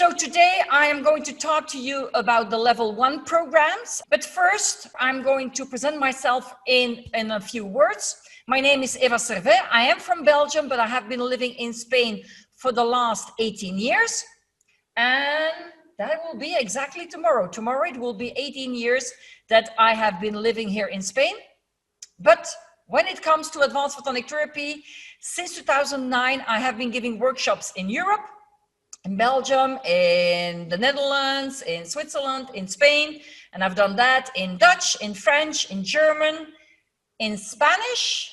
So today I am going to talk to you about the level 1 programs. But first, I'm going to present myself in a few words. My name is Eva Servet. I am from Belgium, but I have been living in Spain for the last 18 years. And that will be exactly tomorrow. Tomorrow it will be 18 years that I have been living here in Spain. But when it comes to advanced photonic therapy, since 2009, I have been giving workshops in Europe, in Belgium, in the Netherlands, in Switzerland, in Spain. And I've done that in Dutch, in French, in German, in Spanish,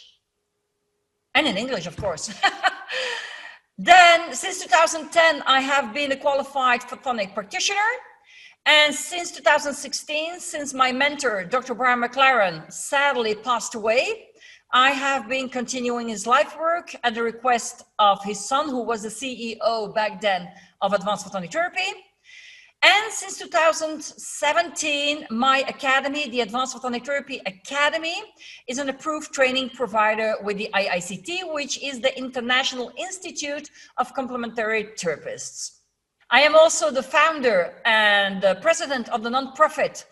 and in English, of course. Then, since 2010, I have been a qualified photonic practitioner. And since 2016, since my mentor, Dr. Brian McLaren, sadly passed away, I have been continuing his life work at the request of his son, who was the CEO back then of Advanced Photonic Therapy. And since 2017, my academy, the Advanced Photonic Therapy Academy, is an approved training provider with the IICT, which is the International Institute of Complementary Therapists. I am also the founder and the president of the nonprofit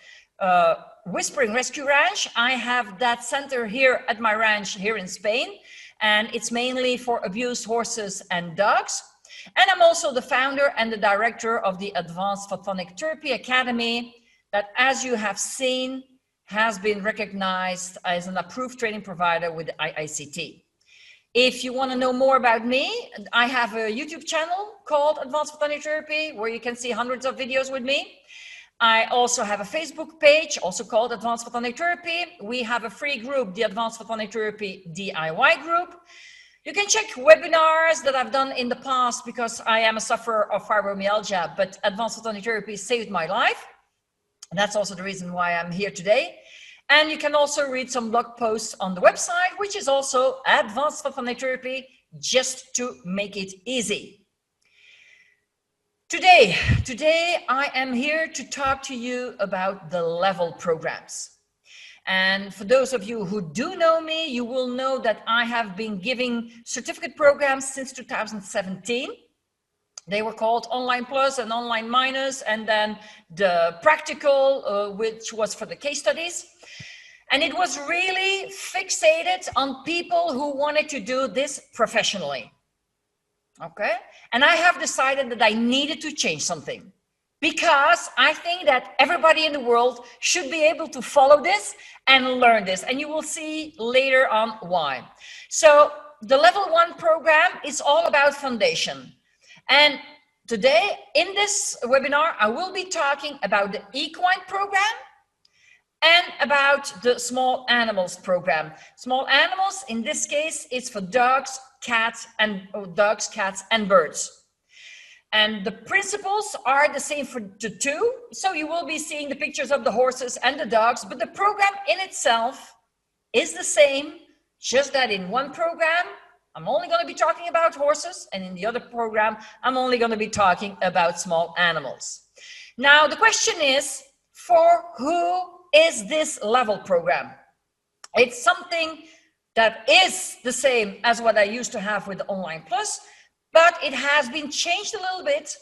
Whispering Rescue Ranch. I have that center here at my ranch here in Spain, and it's mainly for abused horses and dogs. And I'm also the founder and the director of the Advanced Photonic Therapy Academy that, as you have seen, has been recognized as an approved training provider with the IICT. If you want to know more about me, I have a YouTube channel called Advanced Photonic Therapy, where you can see hundreds of videos with me. I also have a Facebook page, also called Advanced Photonic Therapy. We have a free group, the Advanced Photonic Therapy DIY group. You can check webinars that I've done in the past because I am a sufferer of fibromyalgia, but Advanced Photonic Therapy saved my life. And that's also the reason why I'm here today. And you can also read some blog posts on the website, which is also Advanced Photonic Therapy, just to make it easy. Today I am here to talk to you about the level programs. And for those of you who do know me, you will know that I have been giving certificate programs since 2017. They were called Online Plus and Online Minus, and then the Practical, which was for the case studies. And it was really fixated on people who wanted to do this professionally. Okay? And I have decided that I needed to change something, because I think that everybody in the world should be able to follow this and learn this. And you will see later on why. So the level 1 program is all about foundation. And today in this webinar, I will be talking about the equine program and about the small animals program. Small animals, in this case, it's for dogs, cats, and birds. And the principles are the same for the two. So you will be seeing the pictures of the horses and the dogs, but the program in itself is the same, just that in one program, I'm only going to be talking about horses, and in the other program, I'm only going to be talking about small animals. Now, the question is, for who is this level program? It's something that is the same as what I used to have with the Online Plus, but it has been changed a little bit,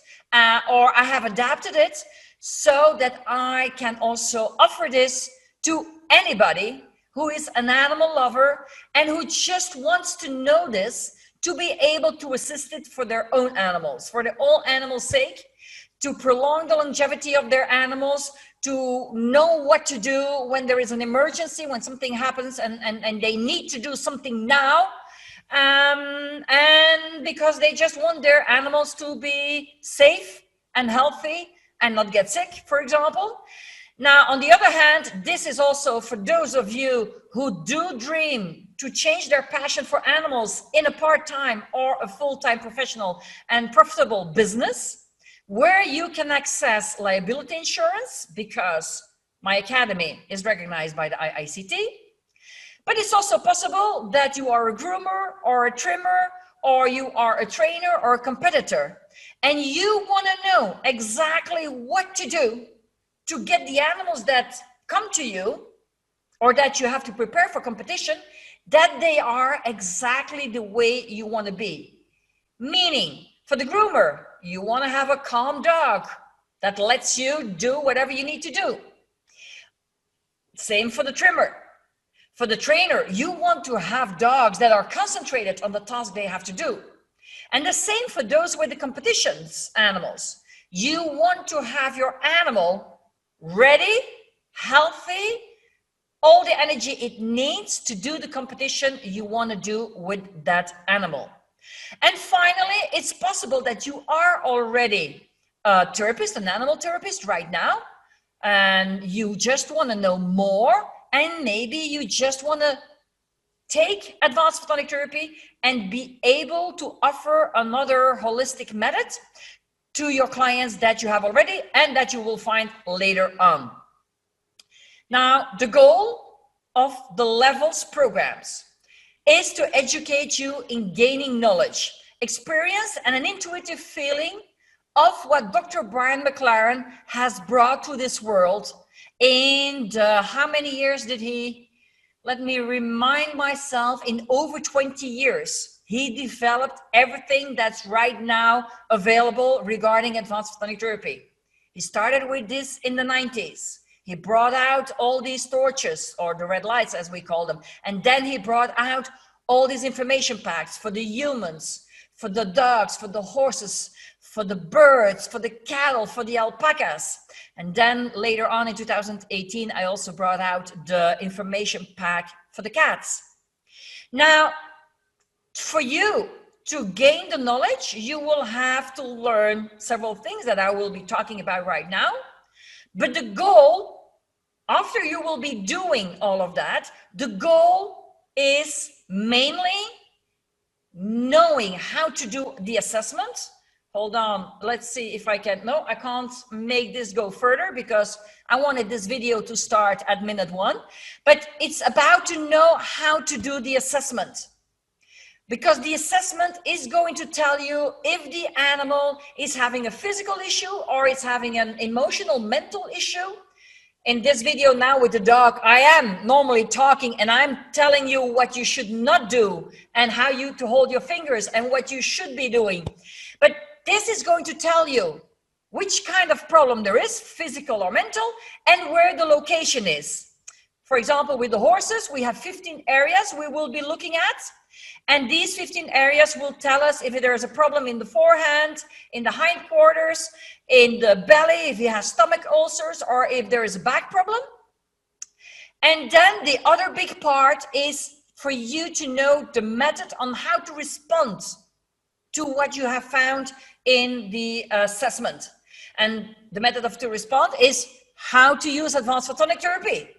or I have adapted it so that I can also offer this to anybody who is an animal lover and who just wants to know this to be able to assist it for their own animals, for their own animals' sake, to prolong the longevity of their animals, to know what to do when there is an emergency, when something happens and they need to do something now. And because they just want their animals to be safe and healthy and not get sick, for example. Now, on the other hand, this is also for those of you who do dream to change their passion for animals in a part-time or a full-time professional and profitable business, where you can access liability insurance, because my academy is recognized by the IICT. But it's also possible that you are a groomer or a trimmer, or you are a trainer or a competitor, and you want to know exactly what to do to get the animals that come to you, or that you have to prepare for competition, that they are exactly the way you want to be. Meaning, for the groomer, you want to have a calm dog that lets you do whatever you need to do. Same for the trimmer. For the trainer, you want to have dogs that are concentrated on the task they have to do. And the same for those with the competitions animals. You want to have your animal ready, healthy, all the energy it needs to do the competition you want to do with that animal. And finally, it's possible that you are already a therapist, an animal therapist right now, and you just want to know more, and maybe you just want to take advanced photonic therapy and be able to offer another holistic method to your clients that you have already and that you will find later on. Now, the goal of the levels programs is to educate you in gaining knowledge, experience, and an intuitive feeling of what Dr. Brian McLaren has brought to this world. And how many years did he? Let me remind myself, in over 20 years, he developed everything that's right now available regarding advanced photonic therapy. He started with this in the 90s. He brought out all these torches, or the red lights as we call them. And then he brought out all these information packs for the humans, for the dogs, for the horses, for the birds, for the cattle, for the alpacas. And then later on in 2018, I also brought out the information pack for the cats. Now, for you to gain the knowledge, you will have to learn several things that I will be talking about right now. But the goal, after you will be doing all of that, the goal is mainly knowing how to do the assessment. Hold on, let's see if I can. No, I can't make this go further because I wanted this video to start at minute 1. But it's about to know how to do the assessment. Because the assessment is going to tell you if the animal is having a physical issue or it's having an emotional, mental issue. In this video now with the dog, I am normally talking and I'm telling you what you should not do and how you to hold your fingers and what you should be doing. But this is going to tell you which kind of problem there is, physical or mental, and where the location is. For example, with the horses, we have 15 areas we will be looking at. And these 15 areas will tell us if there is a problem in the forehand, in the hindquarters, in the belly, if he has stomach ulcers, or if there is a back problem. And then the other big part is for you to know the method on how to respond to what you have found in the assessment. And the method of to respond is how to use advanced photonic therapy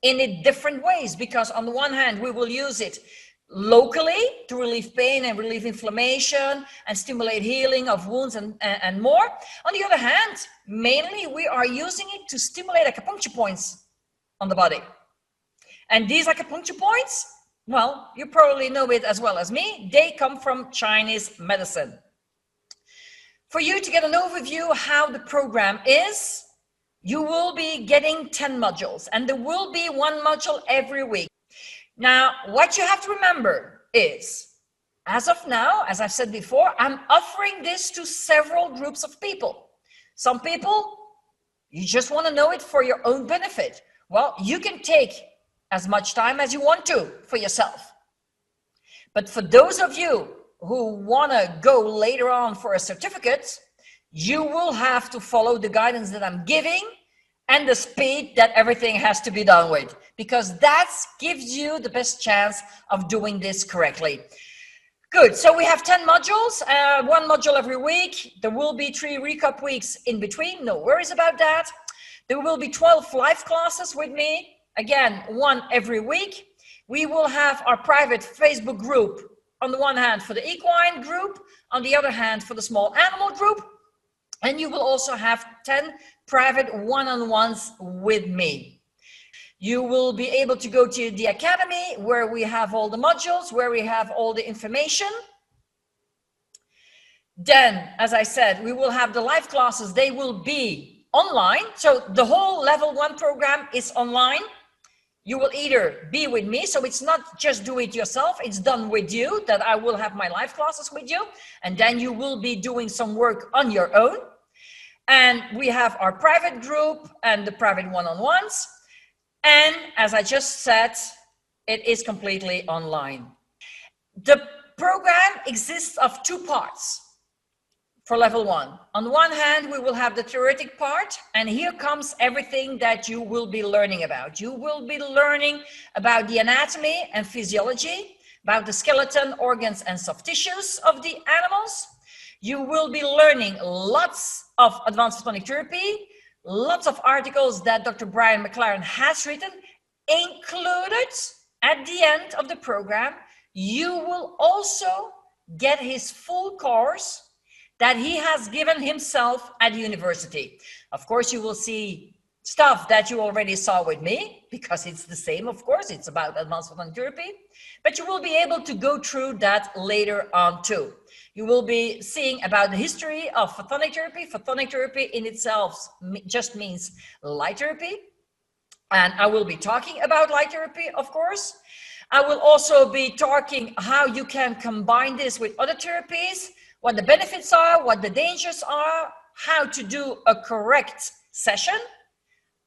in different ways, because on the one hand, we will use it locally to relieve pain and relieve inflammation and stimulate healing of wounds and more. On the other hand, mainly we are using it to stimulate acupuncture points on the body. And these acupuncture points, well, you probably know it as well as me, they come from Chinese medicine. For you to get an overview how the program is, you will be getting 10 modules, and there will be one module every week. Now, what you have to remember is, as of now, as I've said before, I'm offering this to several groups of people. Some people, you just want to know it for your own benefit. Well, you can take as much time as you want to for yourself. But for those of you who want to go later on for a certificate, you will have to follow the guidance that I'm giving and the speed that everything has to be done with, because that gives you the best chance of doing this correctly. Good, so we have 10 modules, one module every week. There will be 3 recap weeks in between, no worries about that. There will be 12 live classes with me, again, one every week. We will have our private Facebook group, on the one hand for the equine group, on the other hand for the small animal group. And you will also have 10 private one-on-ones with me. You will be able to go to the academy where we have all the modules, where we have all the information. Then, as I said, we will have the live classes. They will be online. So the whole level 1 program is online. You will either be with me, so it's not just do it yourself, it's done with you, that I will have my live classes with you, and then you will be doing some work on your own. And we have our private group and the private one-on-ones. And as I just said, it is completely online. The program exists of 2 parts for level 1. On one hand, we will have the theoretic part, and here comes everything that you will be learning about. You will be learning about the anatomy and physiology, about the skeleton, organs, and soft tissues of the animals. You will be learning lots of advanced photonic therapy, lots of articles that Dr. Brian McLaren has written, included at the end of the program. You will also get his full course that he has given himself at university. Of course, you will see stuff that you already saw with me, because it's the same, of course, it's about advanced photonic therapy, but you will be able to go through that later on too. You will be seeing about the history of photonic therapy. Photonic therapy in itself just means light therapy, and I will be talking about light therapy, of course. I will also be talking how you can combine this with other therapies, what the benefits are, what the dangers are, how to do a correct session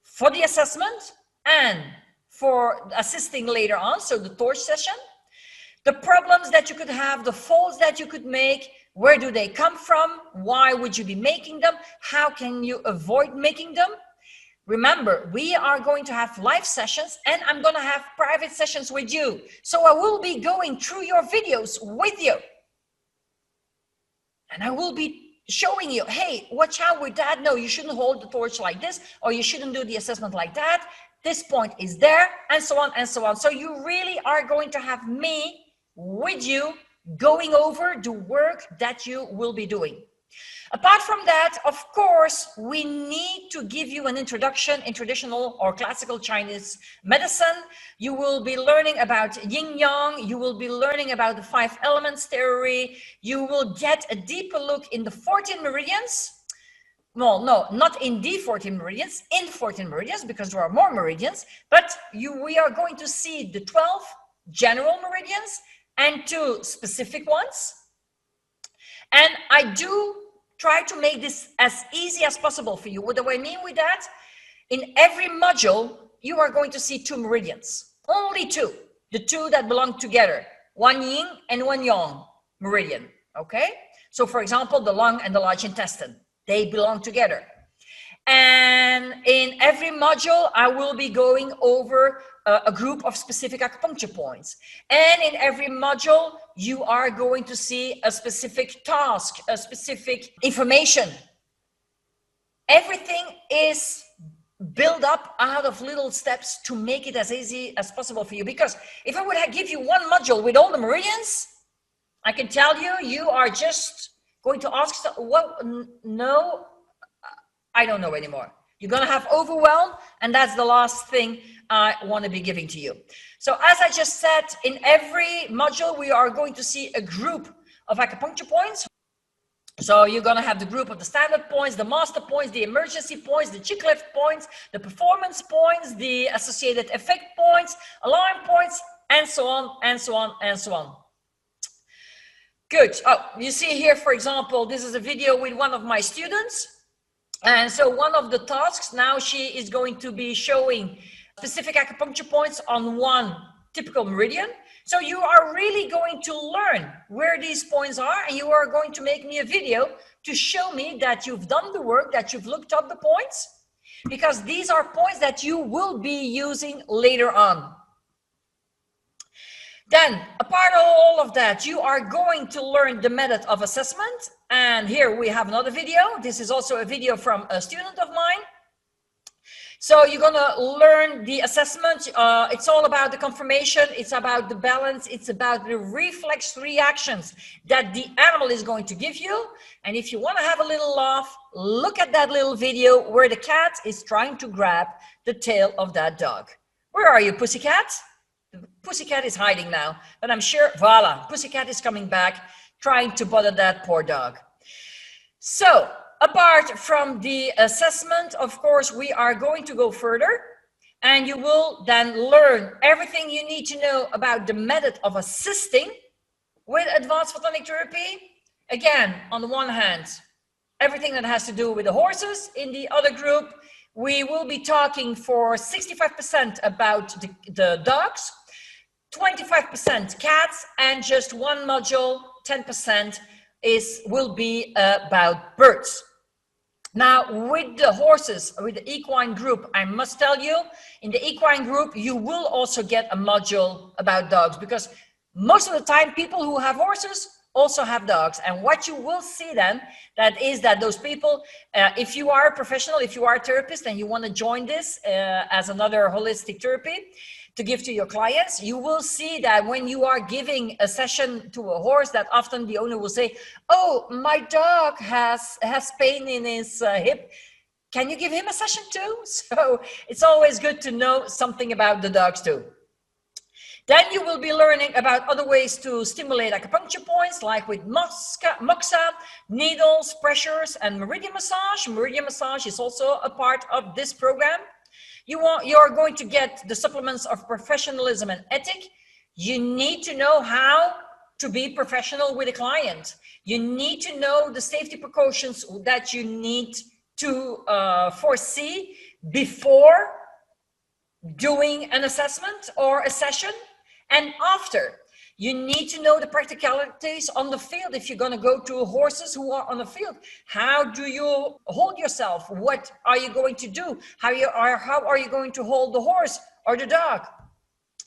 for the assessment and for assisting later on, so the torch session. The problems that you could have, the faults that you could make, where do they come from? Why would you be making them? How can you avoid making them? Remember, we are going to have live sessions, and I'm going to have private sessions with you. So I will be going through your videos with you. And I will be showing you, hey, watch out with that. No, you shouldn't hold the torch like this, or you shouldn't do the assessment like that. This point is there, and so on and so on. So you really are going to have me with you going over the work that you will be doing. Apart from that, of course, we need to give you an introduction in traditional or classical Chinese medicine. You will be learning about yin yang. You will be learning about the 5 elements theory. You will get a deeper look in the 14 meridians. Well, no, not in the 14 meridians, in 14 meridians, because there are more meridians, but we are going to see the 12 general meridians and 2 specific ones. And I do try to make this as easy as possible for you. What do I mean with that? In every module, you are going to see 2 meridians, only 2, the 2 that belong together, 1 yin and 1 yang meridian, okay? So for example, the lung and the large intestine, they belong together. And in every module, I will be going over a group of specific acupuncture points. And in every module, you are going to see a specific task, a specific information. Everything is built up out of little steps to make it as easy as possible for you. Because if I would give you one module with all the meridians, I can tell you, you are just going to ask, well, no, I don't know anymore. You're going to have overwhelm, and that's the last thing I want to be giving to you. So as I just said, in every module, we are going to see a group of acupuncture points. So you're going to have the group of the standard points, the master points, the emergency points, the chick lift points, the performance points, the associated effect points, alarm points, and so on, and so on, and so on. Good. Oh, you see here, for example, this is a video with one of my students. And so one of the tasks now, she is going to be showing specific acupuncture points on one typical meridian. So you are really going to learn where these points are, and you are going to make me a video to show me that you've done the work, that you've looked up the points, because these are points that you will be using later on. Then, apart of all of that, you are going to learn the method of assessment. And here we have another video. This is also a video from a student of mine. So you're going to learn the assessment. It's all about the confirmation. It's about the balance. It's about the reflex reactions that the animal is going to give you. And if you want to have a little laugh, look at that little video where the cat is trying to grab the tail of that dog. Where are you, pussycat? The pussycat is hiding now, but I'm sure, voila, pussycat is coming back, trying to bother that poor dog. So, apart from the assessment, of course, we are going to go further. And you will then learn everything you need to know about the method of assisting with advanced photonic therapy. Again, on the one hand, everything that has to do with the horses. In the other group, we will be talking for 65% about the dogs, 25% cats, and just one module, 10% will be about birds. Now, with the horses, with the equine group, I must tell you, in the equine group, you will also get a module about dogs, because most of the time, people who have horses also have dogs. And what you will see then, that is that those people, if you are a professional, if you are a therapist and you want to join this as another holistic therapy to give to your clients, you will see that when you are giving a session to a horse, that often the owner will say, oh, my dog has pain in his hip. Can you give him a session too? So it's always good to know something about the dogs too. Then you will be learning about other ways to stimulate acupuncture points, like with moxa, needles, pressures, and meridian massage. Meridian massage is also a part of this program. You're going to get the supplements of professionalism and ethic. You need to know how to be professional with a client. You need to know the safety precautions that you need to foresee before doing an assessment or a session. And after, you need to know the practicalities on the field. If you're going to go to horses who are on the field, how do you hold yourself? What are you going to do? How are you going to hold the horse or the dog?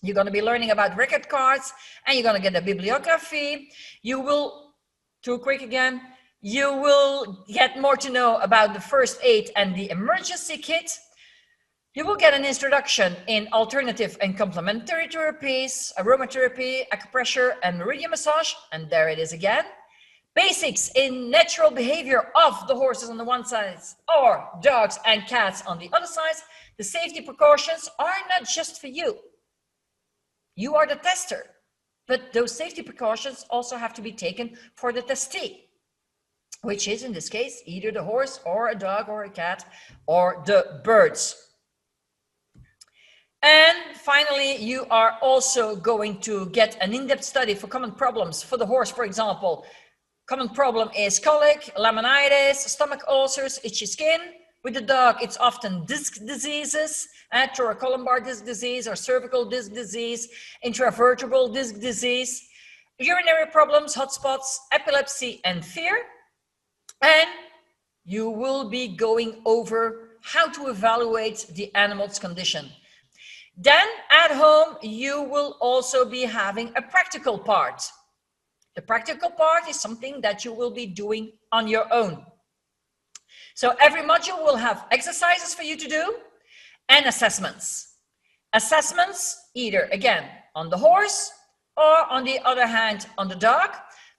You're going to be learning about record cards, and you're going to get a bibliography. You will, too quick again, you will get more to know about the first aid and the emergency kit. You will get an introduction in alternative and complementary therapies, aromatherapy, acupressure, and meridian massage. And there it is again. Basics in natural behavior of the horses on the one side, or dogs and cats on the other side. The safety precautions are not just for you. You are the tester, but those safety precautions also have to be taken for the testee, which is in this case either the horse or a dog or a cat or the birds. And finally, you are also going to get an in-depth study for common problems. For the horse, for example, common problem is colic, laminitis, stomach ulcers, itchy skin. With the dog, it's often disc diseases, thoracolumbar disc disease or cervical disc disease, intravertebral disc disease, urinary problems, hot spots, epilepsy, and fear. And you will be going over how to evaluate the animal's condition. Then at home, you will also be having a practical part. The practical part is something that you will be doing on your own. So every module will have exercises for you to do and assessments. Assessments either, again, on the horse or on the other hand, on the dog.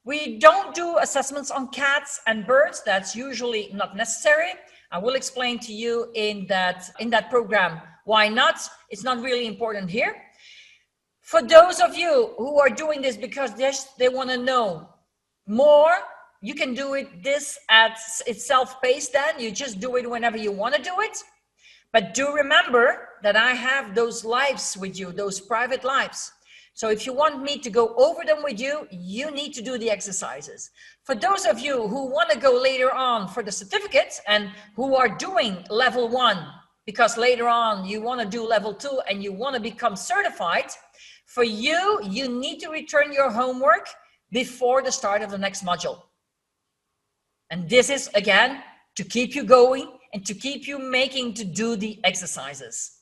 We don't do assessments on cats and birds. That's usually not necessary. I will explain to you in that program why not. It's not really important here. For those of you who are doing this because they want to know more, you can do it's self-paced then. You just do it whenever you want to do it. But do remember that I have those lives with you, those private lives. So if you want me to go over them with you, you need to do the exercises. For those of you who want to go later on for the certificate and who are doing level 1, because later on you want to do level 2 and you want to become certified, for you, you need to return your homework before the start of the next module. And this is, again, to keep you going and to keep you making to do the exercises.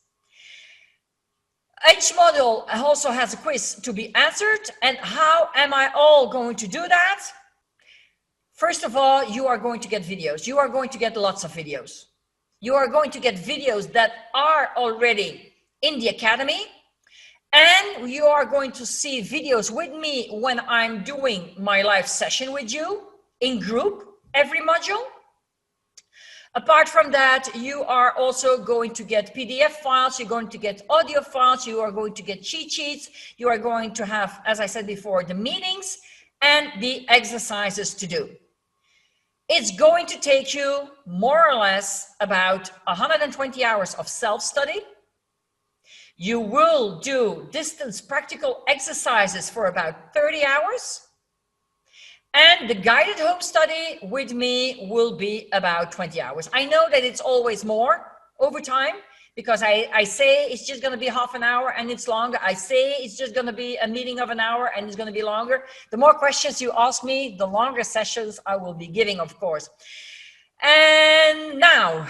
Each module also has a quiz to be answered. And how am I all going to do that? First of all, you are going to get videos. You are going to get lots of videos. You are going to get videos that are already in the academy. And you are going to see videos with me when I'm doing my live session with you in group, every module. Apart from that, you are also going to get PDF files, you're going to get audio files, you are going to get cheat sheets, you are going to have, as I said before, the meetings and the exercises to do. It's going to take you more or less about 120 hours of self-study. You will do distance practical exercises for about 30 hours. And the guided home study with me will be about 20 hours. I know that it's always more over time, because I say it's just going to be half an hour and it's longer. I say it's just going to be a meeting of an hour and it's going to be longer. The more questions you ask me, the longer sessions I will be giving, of course. And now,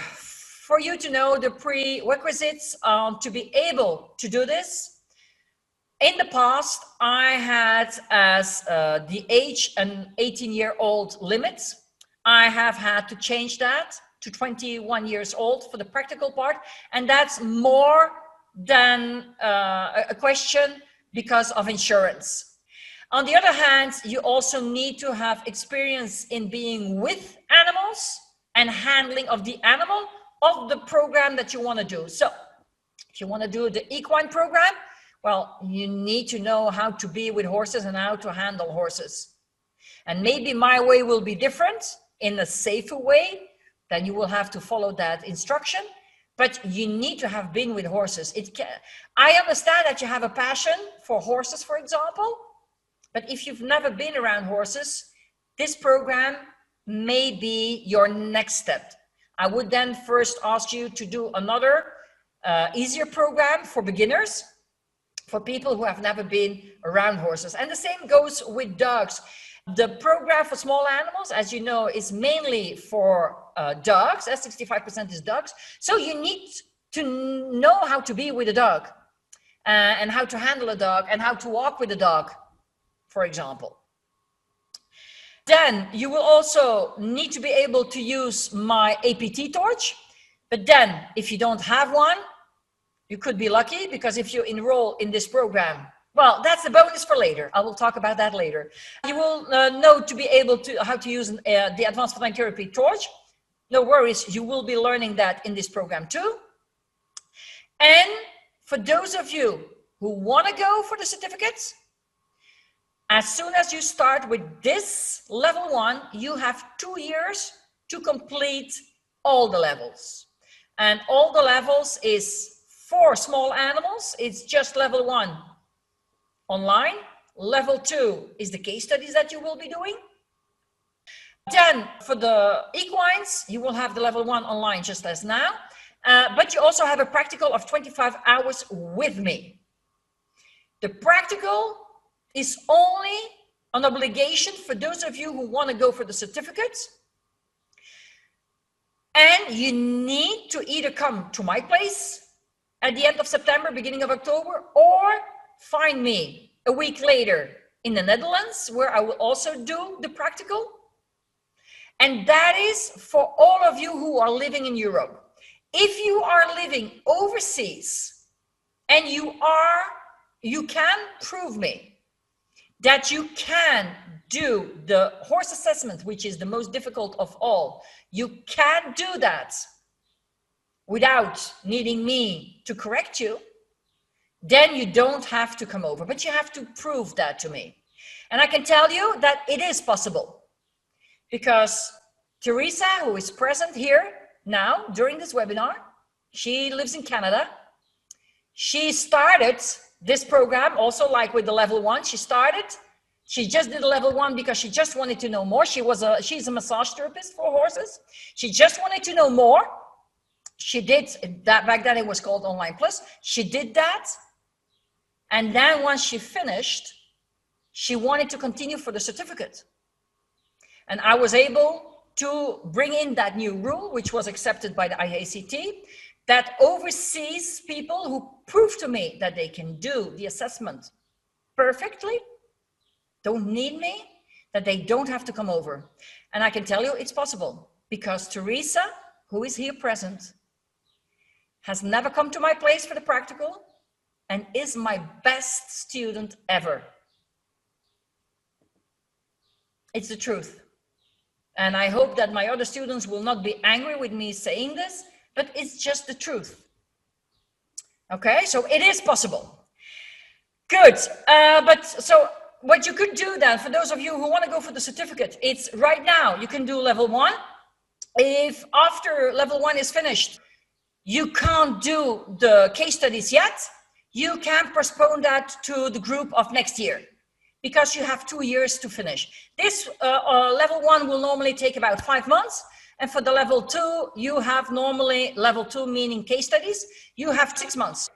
for you to know the prerequisites to be able to do this. In the past, I had as the age an 18-year-old limit. I have had to change that to 21 years old for the practical part. And that's more than a question because of insurance. On the other hand, you also need to have experience in being with animals and handling of the animal of the program that you want to do. So if you want to do the equine program, well, you need to know how to be with horses and how to handle horses. And maybe my way will be different in a safer way, then you will have to follow that instruction, but you need to have been with horses. I understand that you have a passion for horses, for example, but if you've never been around horses, this program may be your next step. I would then first ask you to do another easier program for beginners, for people who have never been around horses. And the same goes with dogs. The program for small animals, as you know, is mainly for dogs, as 65% is dogs. So you need to know how to be with a dog and how to handle a dog and how to walk with a dog, for example. Then you will also need to be able to use my APT torch. But then if you don't have one, you could be lucky, because if you enroll in this program, well, that's a bonus for later. I will talk about that later. You will know to be able to how to use the Advanced Photonic Therapy torch. No worries, you will be learning that in this program too. And for those of you who want to go for the certificates, as soon as you start with this level 1, you have 2 years to complete all the levels. And all the levels is for small animals, it's just level 1 online. Level 2 is the case studies that you will be doing. Then for the equines, you will have the level 1 online just as now. But you also have a practical of 25 hours with me. The practical is only an obligation for those of you who want to go for the certificates. And you need to either come to my place at the end of September, beginning of October, or find me a week later in the Netherlands, where I will also do the practical. And that is for all of you who are living in Europe. If you are living overseas and you can prove me that you can do the horse assessment, which is the most difficult of all, you can do that without needing me to correct you, then you don't have to come over, but you have to prove that to me. And I can tell you that it is possible, because Teresa, who is present here now during this webinar, she lives in Canada. She started this program also like with the level 1. She just did a level 1 because she just wanted to know more. She's a massage therapist for horses. She just wanted to know more. She did that. Back then it was called Online Plus. She did that. And then once she finished, she wanted to continue for the certificate. And I was able to bring in that new rule, which was accepted by the IACT, that oversees people who prove to me that they can do the assessment perfectly, don't need me, that they don't have to come over. And I can tell you it's possible, because Teresa, who is here present, has never come to my place for the practical and is my best student ever. It's the truth. And I hope that my other students will not be angry with me saying this, but it's just the truth. Okay, so it is possible. Good. But so what you could do then, for those of you who want to go for the certificate, it's right now, you can do level 1. If after level 1 is finished, you can't do the case studies yet, you can postpone that to the group of next year, because you have 2 years to finish. This level 1 will normally take about 5 months. And for the level 2, you have normally level 2, meaning case studies, you have 6 months.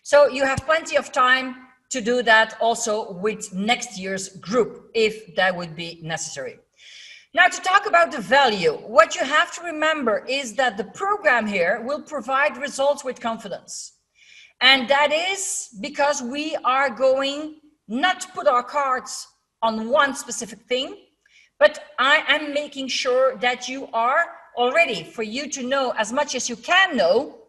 So you have plenty of time to do that also with next year's group, if that would be necessary. Now, to talk about the value, what you have to remember is that the program here will provide results with confidence. And that is because we are going not to put our cards on one specific thing, but I am making sure that you are already, for you to know as much as you can know,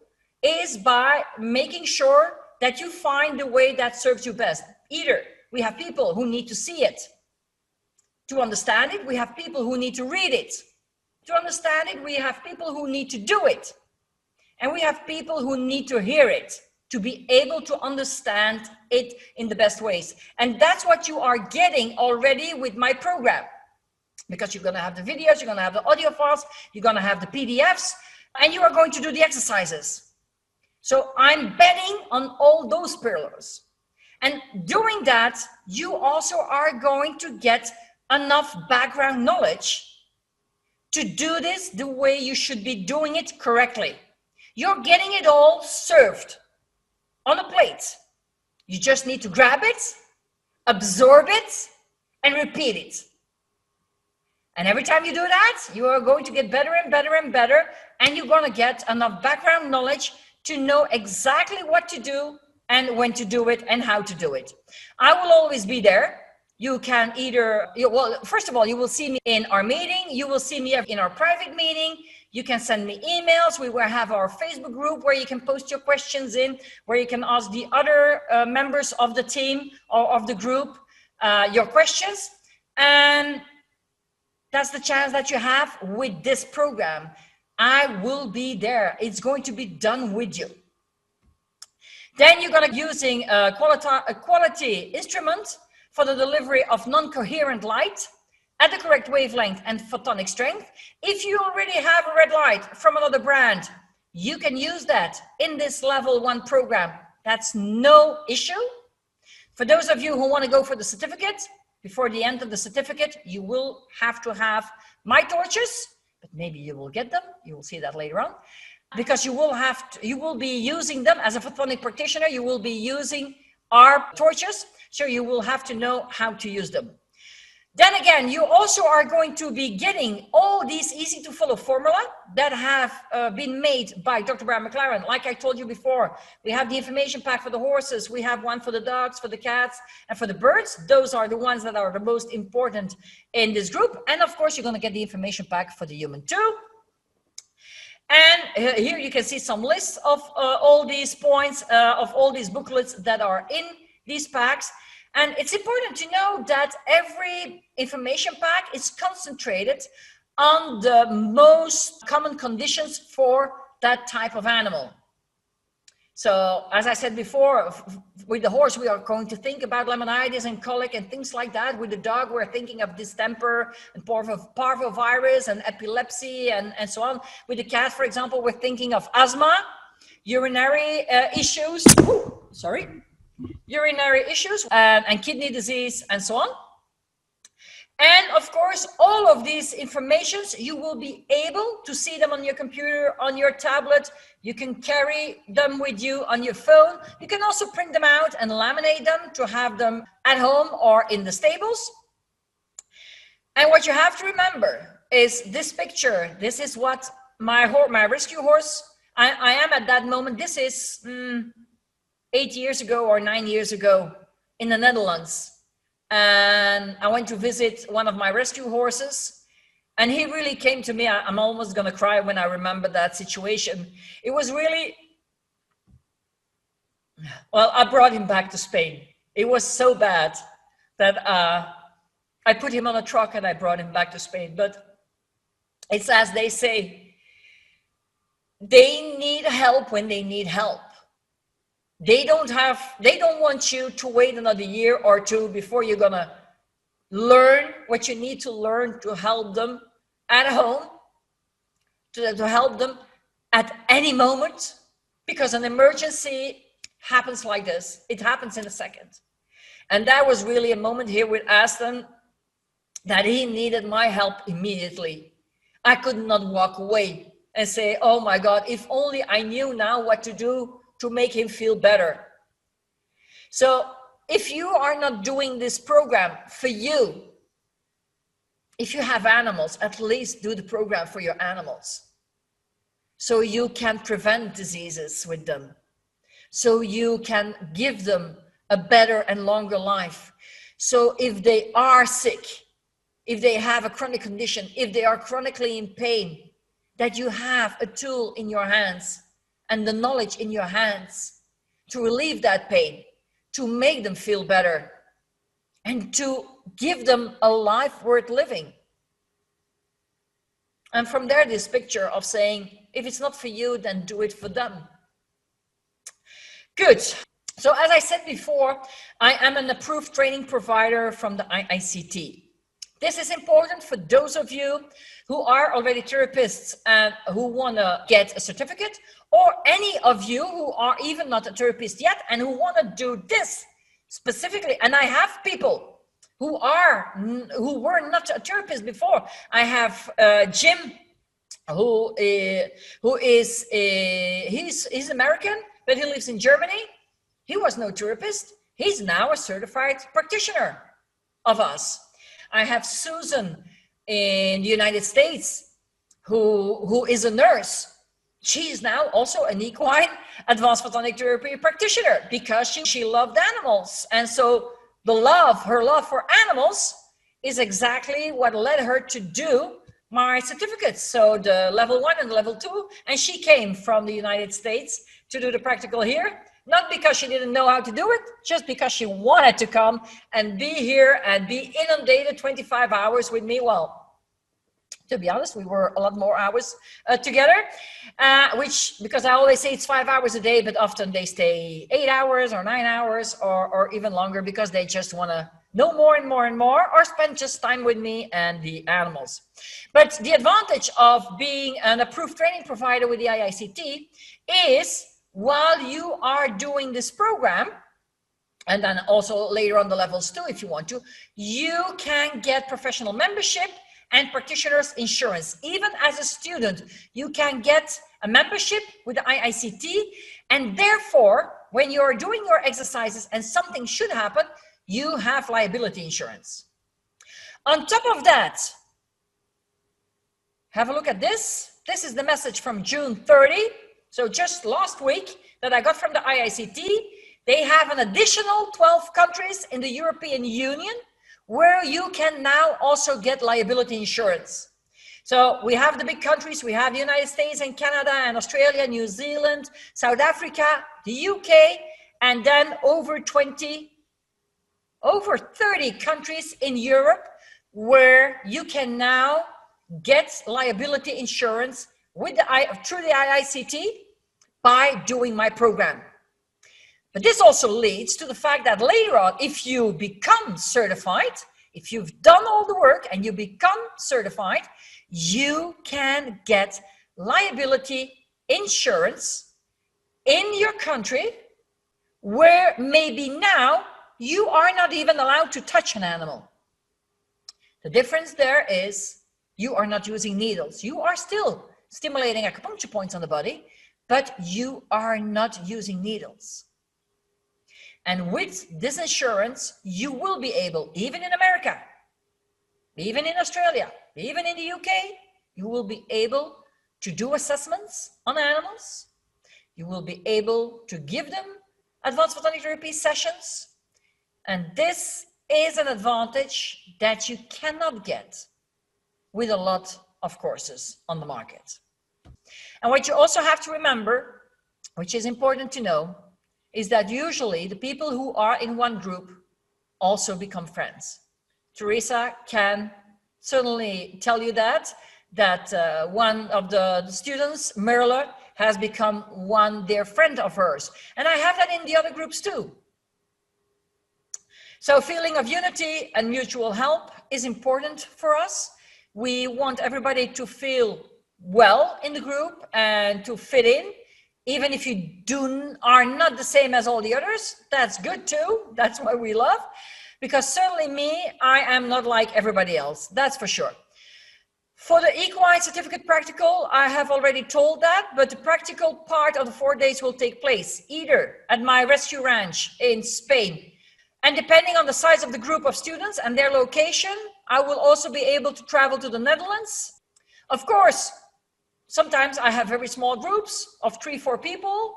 is by making sure that you find the way that serves you best. Either we have people who need to see it to understand it, we have people who need to read it to understand it, we have people who need to do it, and we have people who need to hear it to be able to understand it in the best ways. And that's what you are getting already with my program, because you're going to have the videos, you're going to have the audio files, you're going to have the PDFs, and you are going to do the exercises. So I'm betting on all those pillars. And doing that, you also are going to get enough background knowledge to do this the way you should be doing it correctly. You're getting it all served on a plate. You just need to grab it, absorb it, and repeat it. And every time you do that, you are going to get better and better and better, and you're going to get enough background knowledge to know exactly what to do and when to do it and how to do it. I will always be there. You can either, well, first of all, you will see me in our meeting. You will see me in our private meeting. You can send me emails. We will have our Facebook group where you can post your questions in, where you can ask the other members of the team or of the group your questions. And that's the chance that you have with this program. I will be there. It's going to be done with you. Then you're going to be using a quality instrument for the delivery of non-coherent light at the correct wavelength and photonic strength. If you already have a red light from another brand, you can use that in this level 1 program. That's no issue. For those of you who want to go for the certificate, before the end of the certificate, you will have to have my torches, but maybe you will get them. You will see that later on, because you will be using them as a photonic practitioner. You will be using our torches, so you will have to know how to use them. Then again, you also are going to be getting all these easy to follow formula that have been made by Dr. Brian McLaren. Like I told you before, we have the information pack for the horses, we have one for the dogs, for the cats, and for the birds. Those are the ones that are the most important in this group. And of course, you're going to get the information pack for the human too. And here you can see some lists of all these points, of all these booklets that are in these packs. And it's important to know that every information pack is concentrated on the most common conditions for that type of animal. So, as I said before, with the horse, we are going to think about laminitis and colic and things like that. With the dog, we're thinking of distemper and parvovirus and epilepsy and so on. With the cat, for example, we're thinking of asthma, urinary issues. Urinary issues and kidney disease and so on. And of course, all of these informations, you will be able to see them on your computer, on your tablet. You can carry them with you on your phone. You can also print them out and laminate them to have them at home or in the stables. And what you have to remember is this picture. This is what my rescue horse, I am at that moment. This is 8 years ago or 9 years ago in the Netherlands. And I went to visit one of my rescue horses, and he really came to me. I'm almost going to cry when I remember that situation. It was really, well, I brought him back to Spain. It was so bad that I put him on a truck and I brought him back to Spain. But it's as they say, they need help when they need help. They don't want you to wait another year or two before you're gonna learn what you need to learn to help them at home, to help them at any moment, because an emergency happens like this. It happens in a second. And that was really a moment here with Aston that he needed my help immediately. I could not walk away and say, oh my God, if only I knew now what to do to make him feel better. So if you are not doing this program for you, if you have animals, at least do the program for your animals. So you can prevent diseases with them. So you can give them a better and longer life. So if they are sick, if they have a chronic condition, if they are chronically in pain, that you have a tool in your hands and the knowledge in your hands to relieve that pain, to make them feel better, and to give them a life worth living. And from there, this picture of saying, if it's not for you, then do it for them. Good. So as I said before, I am an approved training provider from the IICT. This is important for those of you who are already therapists and who want to get a certificate, or any of you who are even not a therapist yet and who want to do this specifically. And I have people who were not a therapist before. I have Jim, he's American, but he lives in Germany. He was no therapist. He's now a certified practitioner of us. I have Susan in the United States, who is a nurse. She is now also an equine advanced photonic therapy practitioner because she loved animals. And so her love for animals is exactly what led her to do my certificates. So the level 1 and the level 2, and she came from the United States to do the practical here. Not because she didn't know how to do it, just because she wanted to come and be here and be inundated 25 hours with me. Well, to be honest, we were a lot more hours together, because I always say it's 5 hours a day, but often they stay 8 hours or 9 hours or even longer because they just want to know more and more and more, or spend just time with me and the animals. But the advantage of being an approved training provider with the IICT is, while you are doing this program, and then also later on the levels too, if you want to, you can get professional membership and practitioners insurance. Even as a student, you can get a membership with the IICT, and therefore, when you're doing your exercises and something should happen, you have liability insurance. On top of that, have a look at this. This is the message from June 30. So just last week that I got from the IICT. They have an additional 12 countries in the European Union where you can now also get liability insurance. So we have the big countries. We have the United States and Canada and Australia, New Zealand, South Africa, the UK, and then over 30 countries in Europe where you can now get liability insurance through the IICT by doing my program. But this also leads to the fact that later on, if you become certified, if you've done all the work and you become certified, you can get liability insurance in your country where maybe now you are not even allowed to touch an animal. The difference there is you are not using needles. You are still stimulating acupuncture points on the body, but you are not using needles. And with this insurance, you will be able, even in America, even in Australia, even in the UK, you will be able to do assessments on animals. You will be able to give them advanced photonic therapy sessions. And this is an advantage that you cannot get with a lot of courses on the market. And what you also have to remember, which is important to know, is that usually the people who are in one group also become friends. Teresa can certainly tell you that one of the students, Merle, has become one dear friend of hers. And I have that in the other groups too. So feeling of unity and mutual help is important for us. We want everybody to feel well in the group and to fit in. Even if you are not the same as all the others, that's good too. That's what we love. Because certainly me, I am not like everybody else. That's for sure. For the equine certificate practical, I have already told that, but the practical part of the 4 days will take place either at my rescue ranch in Spain. And depending on the size of the group of students and their location, I will also be able to travel to the Netherlands. Of course, sometimes I have very small groups of 3-4 people.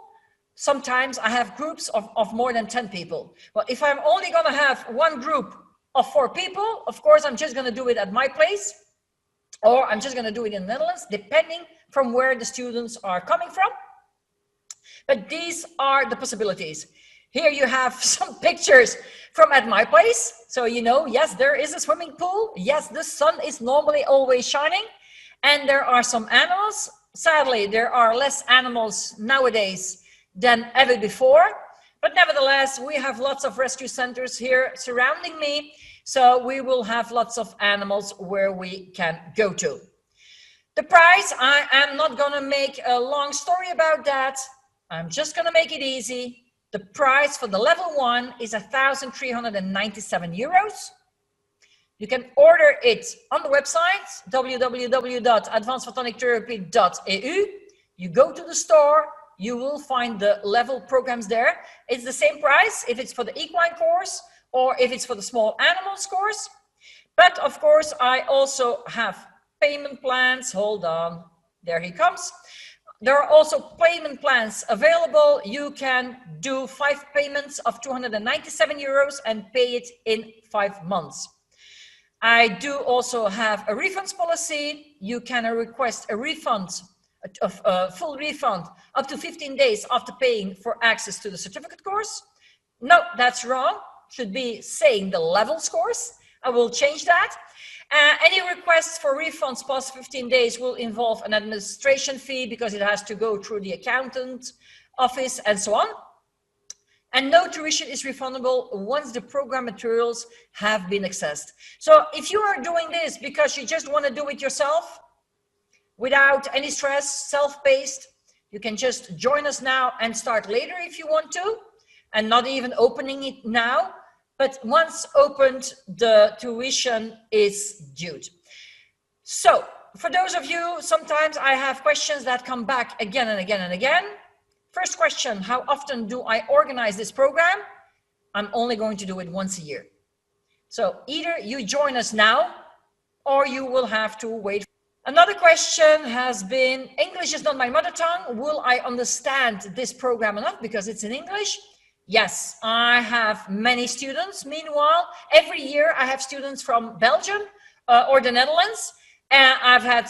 Sometimes I have groups of more than 10 people. Well, if I'm only going to have one group of 4 people, of course, I'm just going to do it at my place, or I'm just going to do it in the Netherlands, depending from where the students are coming from. But these are the possibilities. Here you have some pictures from at my place. So, you know, yes, there is a swimming pool. Yes, the sun is normally always shining. And there are some animals. Sadly, there are less animals nowadays than ever before. But nevertheless, we have lots of rescue centers here surrounding me. So we will have lots of animals where we can go to. The price, I am not going to make a long story about that. I'm just going to make it easy. The price for the level 1 is 1,397 euros. You can order it on the website, www.advancedphotonictherapy.eu. You go to the store, you will find the level programs there. It's the same price if it's for the equine course or if it's for the small animals course. But of course, I also have payment plans. Hold on, there he comes. There are also payment plans available. You can do 5 payments of 297 euros and pay it in 5 months. I do also have a refunds policy. You can request a refund, a full refund, up to 15 days after paying for access to the certificate course. No, that's wrong. Should be saying the levels course. I will change that. Any requests for refunds past 15 days will involve an administration fee because it has to go through the accountant office and so on. And no tuition is refundable once the program materials have been accessed. So if you are doing this because you just want to do it yourself without any stress, self-paced, you can just join us now and start later if you want to, and not even opening it now. But once opened, the tuition is due. So for those of you, sometimes I have questions that come back again and again and again. First question, how often do I organize this program? I'm only going to do it once a year. So either you join us now, or you will have to wait. Another question has been, English is not my mother tongue. Will I understand this program enough because it's in English? Yes, I have many students. Meanwhile, every year I have students from Belgium or the Netherlands. And I've had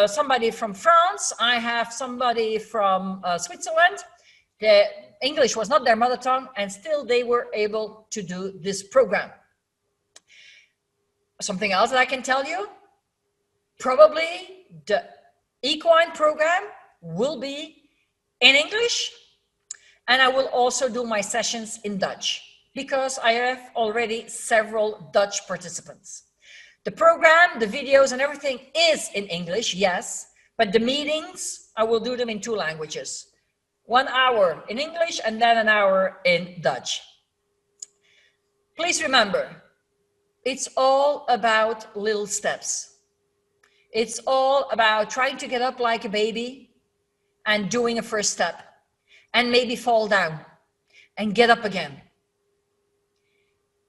somebody from France. I have somebody from Switzerland. The English was not their mother tongue, and still they were able to do this program. Something else that I can tell you, probably the equine program will be in English, and I will also do my sessions in Dutch because I have already several Dutch participants. The program, the videos and everything is in English, yes, but the meetings, I will do them in 2 languages. 1 hour in English and then an hour in Dutch. Please remember, it's all about little steps. It's all about trying to get up like a baby and doing a first step and maybe fall down and get up again.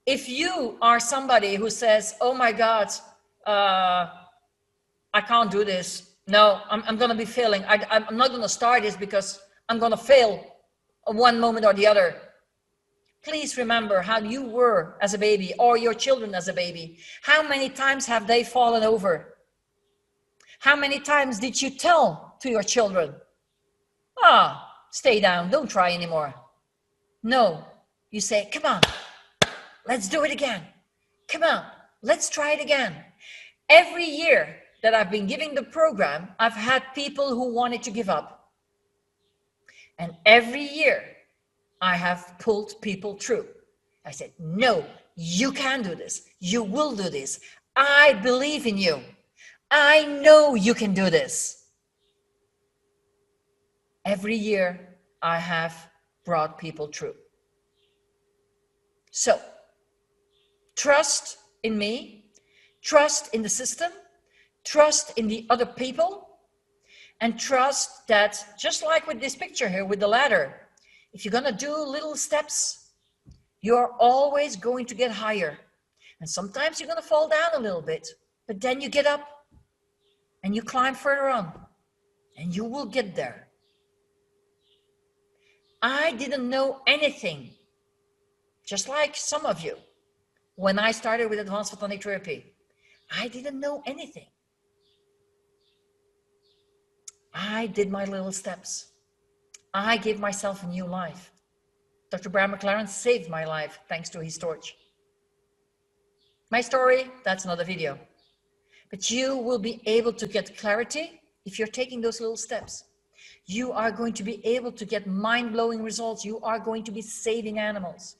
If you are somebody who says, oh my God, I can't do this. No, I'm going to be failing. I'm not going to start this because I'm going to fail one moment or the other. Please remember how you were as a baby or your children as a baby. How many times have they fallen over? How many times did you tell to your children, stay down, don't try anymore? No, you say, come on, let's do it again. Come on, let's try it again. Every year that I've been giving the program, I've had people who wanted to give up. And every year I have pulled people through. I said, no, you can do this. You will do this. I believe in you. I know you can do this. Every year I have brought people through. So, trust in me, trust in the system, trust in the other people, and trust that, just like with this picture here with the ladder, if you're gonna do little steps, you're always going to get higher. And sometimes you're gonna fall down a little bit, but then you get up and you climb further on, and you will get there. I didn't know anything, just like some of you, when I started with Advanced Photonic Therapy. I didn't know anything. I did my little steps. I gave myself a new life. Dr. Brian McLaren saved my life thanks to his torch. My story, that's another video. But you will be able to get clarity if you're taking those little steps. You are going to be able to get mind-blowing results. You are going to be saving animals.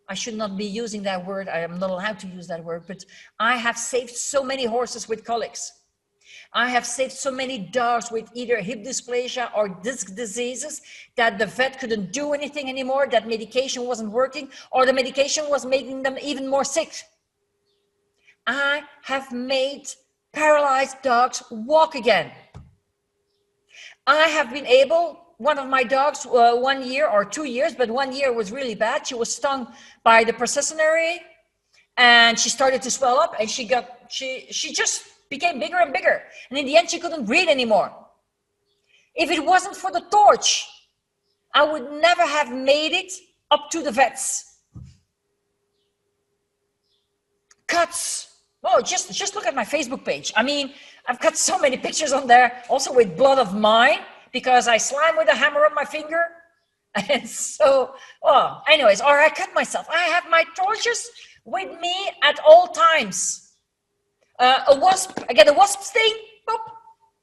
I should not be using that word. I am not allowed to use that word, but I have saved so many horses with colics. I have saved so many dogs with either hip dysplasia or disc diseases that the vet couldn't do anything anymore, that medication wasn't working, or the medication was making them even more sick. I have made paralyzed dogs walk again. I have been able, one of my dogs, 1 year or 2 years, but 1 year was really bad. She was stung by the Practitioner and she started to swell up, and she just became bigger and bigger. And in the end, she couldn't breathe anymore. If it wasn't for the torch, I would never have made it up to the vets. Cuts. Oh, just look at my Facebook page. I mean, I've got so many pictures on there, also with blood of mine, because I slammed with a hammer on my finger. And so, oh, anyways, or I cut myself. I have my torches with me at all times. A wasp, I get a wasp sting, boop,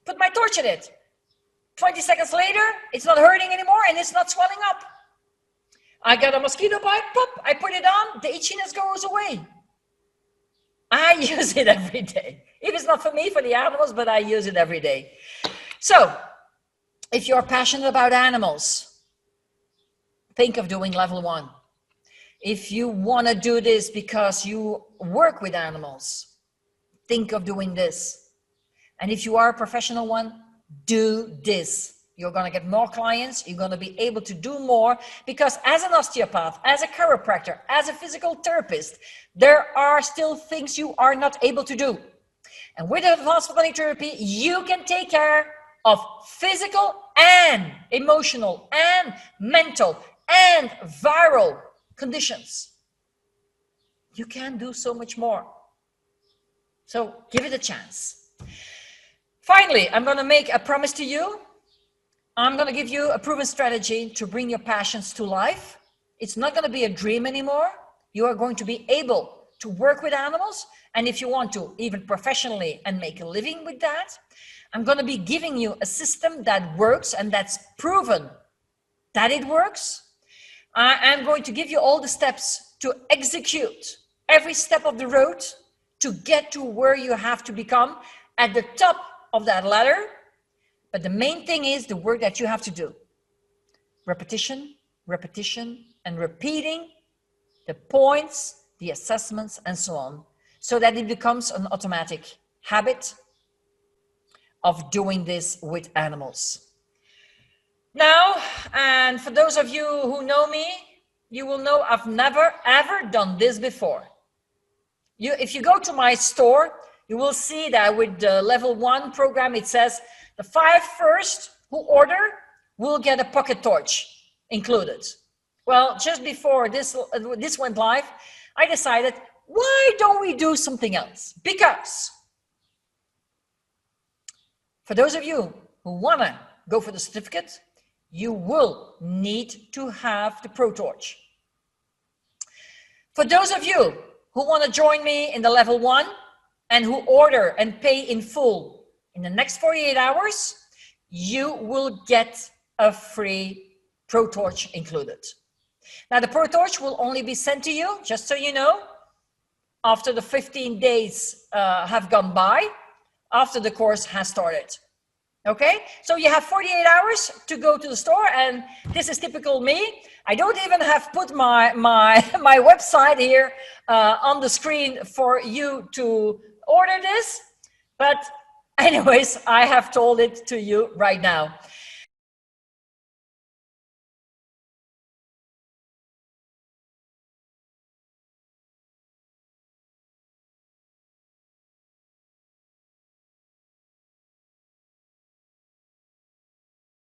put my torch in it. 20 seconds later, it's not hurting anymore and it's not swelling up. I got a mosquito bite, boop, I put it on, the itchiness goes away. I use it every day. If it's not for me, for the animals, but I use it every day. So, if you're passionate about animals, think of doing level 1. If you want to do this because you work with animals, think of doing this. And if you are a professional one, do this. You're going to get more clients. You're going to be able to do more, because as an osteopath, as a chiropractor, as a physical therapist, there are still things you are not able to do. And with Advanced Photonic Therapy, you can take care of physical and emotional and mental and viral conditions. You can do so much more. So give it a chance. Finally, I'm going to make a promise to you. I'm going to give you a proven strategy to bring your passions to life. It's not going to be a dream anymore. You are going to be able to work with animals. And if you want to, even professionally, and make a living with that, I'm going to be giving you a system that works and that's proven that it works. I'm going to give you all the steps to execute every step of the road to get to where you have to become at the top of that ladder. But the main thing is the work that you have to do. Repetition, repetition, and repeating the points, the assessments, and so on, so that it becomes an automatic habit of doing this with animals. Now, and for those of you who know me, you will know I've never ever done this before. If you go to my store, you will see that with the level 1 program, it says the 5 first who order will get a pocket torch included. Well, just before this went live, I decided, why don't we do something else? Because for those of you who want to go for the certificate, you will need to have the ProTorch. For those of you who want to join me in the level 1 and who order and pay in full in the next 48 hours, you will get a free ProTorch included. Now, the ProTorch will only be sent to you, just so you know, after the 15 days have gone by, after the course has started. Okay, so you have 48 hours to go to the store, and this is typical me. I don't even have put my my website here on the screen for you to order this, but anyways, I have told it to you right now.